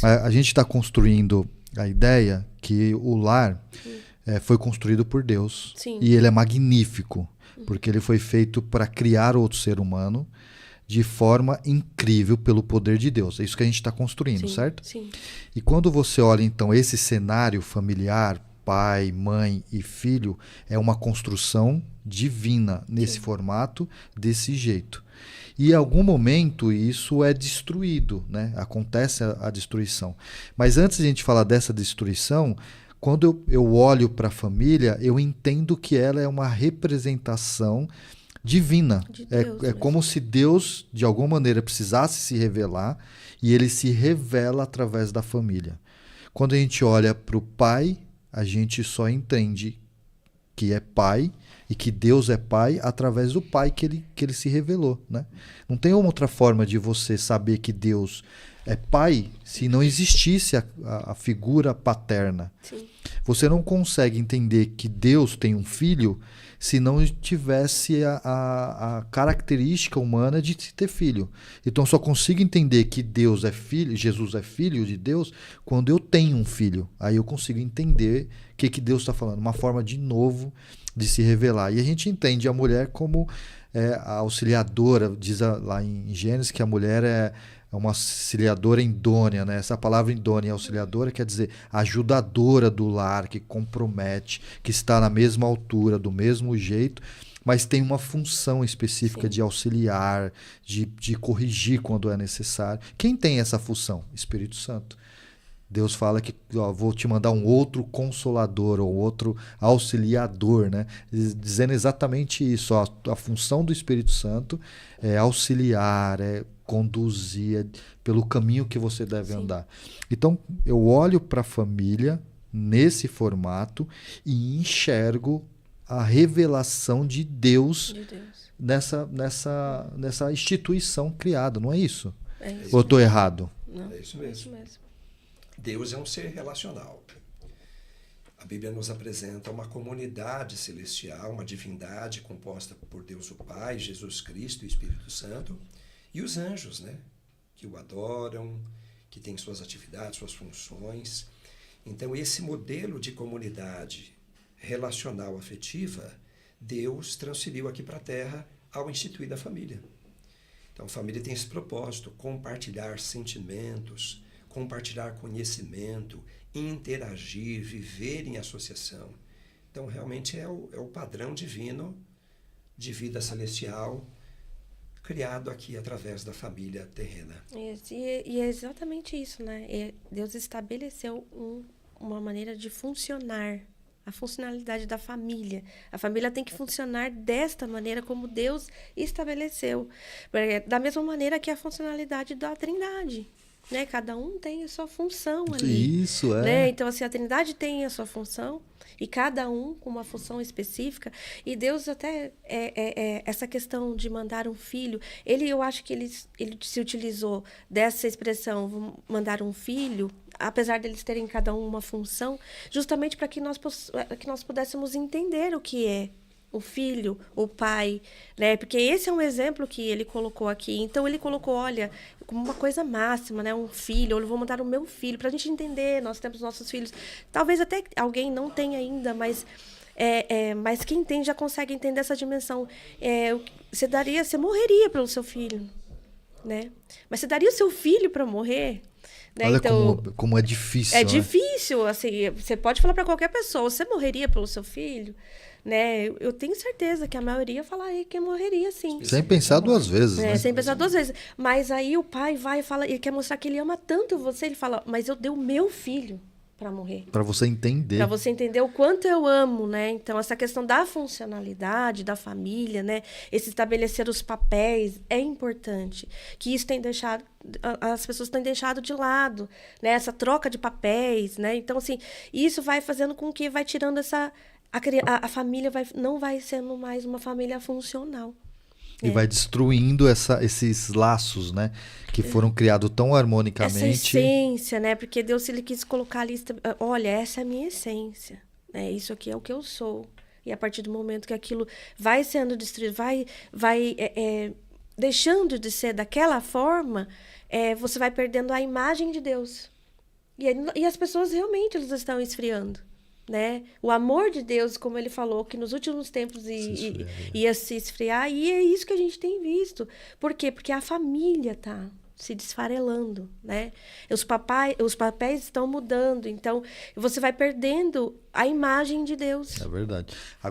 A gente está construindo a ideia que o lar foi construído por Deus. Sim. E ele é magnífico, porque ele foi feito para criar outro ser humano de forma incrível pelo poder de Deus. É isso que a gente está construindo, Sim, certo? sim. E quando você olha, então, esse cenário familiar, pai, mãe e filho, é uma construção divina nesse formato, desse jeito. E em algum momento isso é destruído, né? Acontece a destruição. Mas antes de a gente falar dessa destruição, quando eu olho para a família, eu entendo que ela é uma representação divina. De Deus É mesmo. como se Deus, de alguma maneira, precisasse se revelar, e ele se revela através da família. Quando a gente olha para o pai, a gente só entende que é pai e que Deus é pai através do pai que ele se revelou, né? Não tem uma outra forma de você saber que Deus é pai se não existisse a figura paterna. Sim. Você não consegue entender que Deus tem um filho se não tivesse a característica humana de se ter filho. Então, só consigo entender que Deus é filho, Jesus é filho de Deus, quando eu tenho um filho. Aí eu consigo entender o que Deus está falando. Uma forma, de novo, de se revelar. E a gente entende a mulher como a auxiliadora. Diz lá em Gênesis que a mulher é uma auxiliadora idônea, né? Essa palavra idônea, auxiliadora, quer dizer ajudadora do lar, que compromete, que está na mesma altura, do mesmo jeito, mas tem uma função específica de auxiliar, de corrigir quando é necessário. Quem tem essa função? Espírito Santo. Deus fala que vou te mandar um outro consolador ou outro auxiliador, né? Dizendo exatamente isso. A função do Espírito Santo é auxiliar, é conduzir pelo caminho que você deve andar. Então, eu olho para a família nesse formato e enxergo a revelação de Deus, nessa instituição criada, não é isso? É isso. Ou eu estou errado? Não, É isso mesmo. Deus é um ser relacional. A Bíblia nos apresenta uma comunidade celestial, uma divindade composta por Deus o Pai, Jesus Cristo e Espírito Santo, e os anjos, né, que o adoram, que têm suas atividades, suas funções. Então, esse modelo de comunidade relacional afetiva, Deus transferiu aqui para a Terra ao instituir a família. Então, a família tem esse propósito, compartilhar sentimentos, compartilhar conhecimento, interagir, viver em associação. Então, realmente é o padrão divino de vida celestial criado aqui através da família terrena. E é exatamente isso, né? Deus estabeleceu uma maneira de funcionar, a funcionalidade da família. A família tem que funcionar desta maneira como Deus estabeleceu. Da mesma maneira que a funcionalidade da Trindade. Né? Cada um tem a sua função ali. Isso, é. Né? Então, assim, a Trindade tem a sua função, e cada um com uma função específica. E Deus até, essa questão de mandar um filho, eu acho que ele se utilizou dessa expressão, mandar um filho, apesar deles terem cada um uma função, justamente para que nós pudéssemos entender o que é o filho, o pai, né? Porque esse é um exemplo que ele colocou aqui. Então, ele colocou, olha, como uma coisa máxima, né? Um filho, eu vou mandar o meu filho, para a gente entender, nós temos nossos filhos. Talvez até alguém não tenha ainda, mas quem tem já consegue entender essa dimensão. Você morreria pelo seu filho, né? Mas você daria o seu filho para morrer? Né? Olha então, como é difícil. É né? difícil, assim, você pode falar para qualquer pessoa, você morreria pelo seu filho? Né? Eu tenho certeza que a maioria falaria que morreria, sim. Sem pensar duas vezes, né? Sem pensar duas vezes. Mas aí o pai vai e fala, ele quer mostrar que ele ama tanto você, ele fala, mas eu dei o meu filho para morrer. Para você entender. Para você entender o quanto eu amo, né? Então, essa questão da funcionalidade da família, né? Esse estabelecer os papéis é importante. Que isso as pessoas têm deixado de lado, né? Essa troca de papéis, né? Então, assim, isso vai fazendo com que vai tirando a família não vai sendo mais uma família funcional. E vai destruindo esses laços, né? Que foram criados tão harmonicamente. Essa essência, né? Porque Deus, ele quis colocar ali, olha, essa é a minha essência. Né? Isso aqui é o que eu sou. E a partir do momento que aquilo vai sendo destruído, vai deixando de ser daquela forma, você vai perdendo a imagem de Deus. E as pessoas realmente elas estão esfriando, né? O amor de Deus, como ele falou, que nos últimos tempos ia se esfriar, e é isso que a gente tem visto. Por quê? Porque a família tá se desfarelando, né? Os papéis estão mudando, então você vai perdendo a imagem de Deus. É verdade.